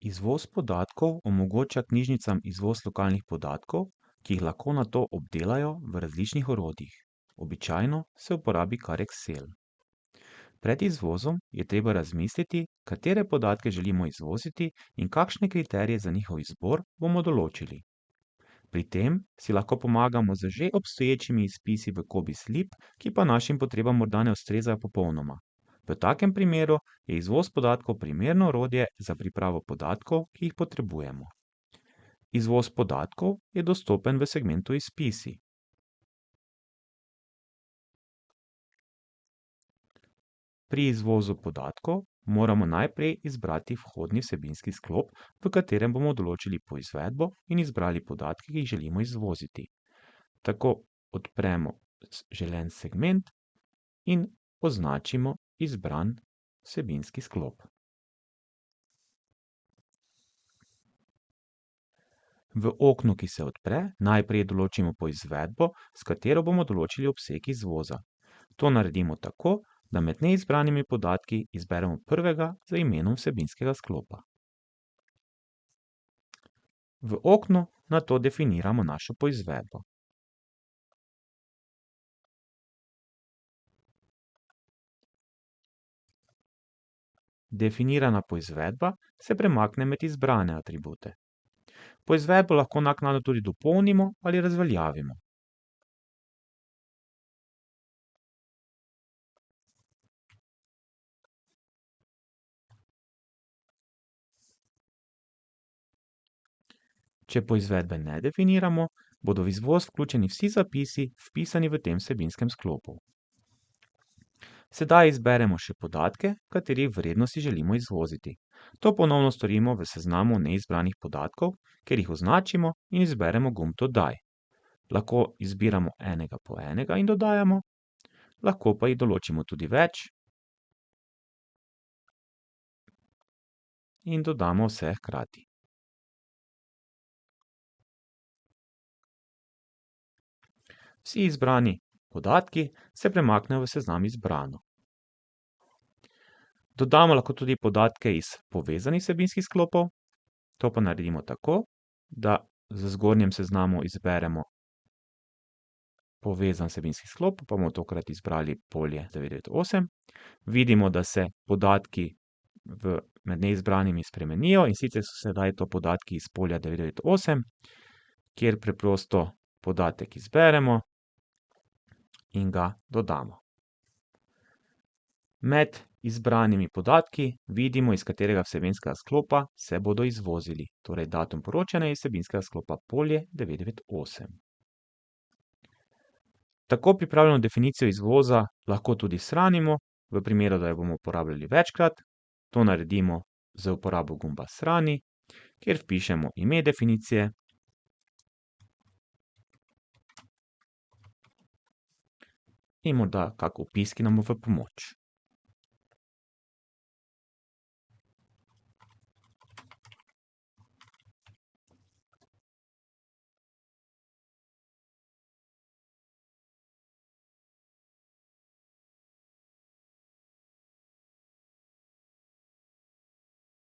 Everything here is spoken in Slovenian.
Izvoz podatkov omogoča knjižnicam izvoz lokalnih podatkov, ki jih lahko nato obdelajo v različnih orodjih. Običajno se uporabi kar Excel. Pred izvozom je treba razmisliti, katere podatke želimo izvoziti in kakšne kriterije za njihov izbor bomo določili. Pri tem si lahko pomagamo z že obstoječimi izpisi v Cobislip, ki pa našim potrebam morda ne ustrezajo popolnoma. V takem primeru je izvoz podatkov primerno orodje za pripravo podatkov, ki jih potrebujemo. Izvoz podatkov je dostopen v segmentu Izpisi. Pri izvozu podatkov moramo najprej izbrati vhodni vsebinski sklop, v katerem bomo določili poizvedbo in izbrali podatke, ki jih želimo izvoziti. Tako odpremo želen segment in označimo izbran vsebinski sklop. V oknu, ki se odpre, najprej določimo poizvedbo, s katero bomo določili obseg izvoza. To naredimo tako, da med neizbranimi podatki izberemo prvega z imenom vsebinskega sklopa. V oknu nato definiramo našo poizvedbo. Definirana poizvedba se premakne med izbrane atribute. Poizvedbo lahko naknadno tudi dopolnimo ali razveljavimo. Če poizvedbe ne definiramo, bodo v izvoz vključeni vsi zapisi, vpisani v tem vsebinskem sklopu. Sedaj izberemo še podatke, katerih vrednosti želimo izvoziti. To ponovno storimo v seznamu neizbranih podatkov, kjer jih označimo in izberemo gumb Dodaj. Lahko izbiramo enega po enega in dodajamo, lahko pa jih določimo tudi več in dodamo vse hkrati. Vsi izbrani podatki se premaknejo v seznam Izbrano. Dodamo lahko tudi podatke iz povezanih vsebinskih sklopov. To pa naredimo tako, da v zgornjem seznamu izberemo povezan vsebinski sklop, pa bomo tokrat izbrali polje 998. Vidimo, da se podatki med neizbranimi spremenijo, in sicer so sedaj to podatki iz polja 998, kjer preprosto podatek izberemo in ga dodamo. Med izbranimi podatki vidimo, iz katerega vsebinskega sklopa se bodo izvozili, torej datum poročanja iz vsebinskega sklopa polje 998. Tako pripravljeno definicijo izvoza lahko tudi shranimo, v primeru, da jo bomo uporabljali večkrat. To naredimo z uporabo gumba Shrani, kjer vpišemo ime definicije in morda kak opis, ki nam bo v pomoč.